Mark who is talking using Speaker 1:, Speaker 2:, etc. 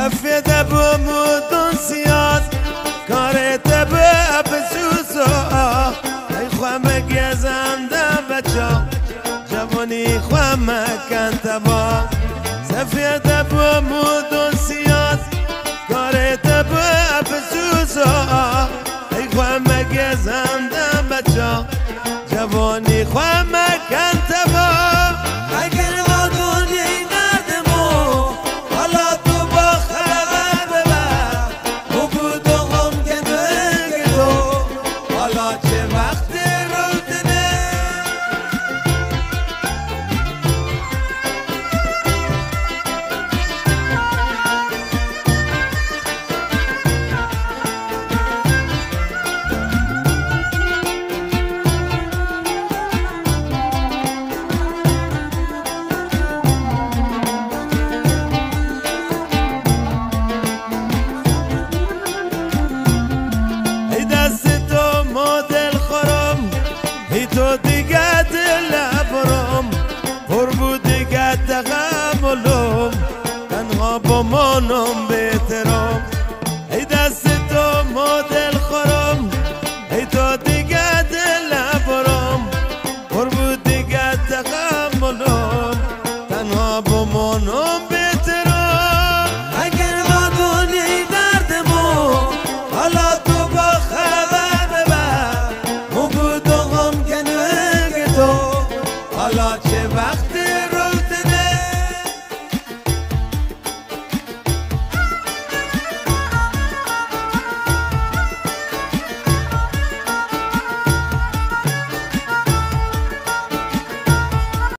Speaker 1: سفید بمودون سیاد کارت به بسوسا ای خواه گزنده بچه جوانی خواه مکن تبا سفید بمودون سیاد کارت به بسوسا ای خواه گزنده بچه جوانی خواه مکن تبا اگر آدونی نردمو حالا تو با خبر ببر او بود و غم گدو حالا چه وقت رو دنه تو دیگه دل برم پر بود دیگه تغملم تنها با مانم بهترم ای دست تو ما دل خورم ای تو دیگه دل برم پر بود دیگه تغملم تنها با مانم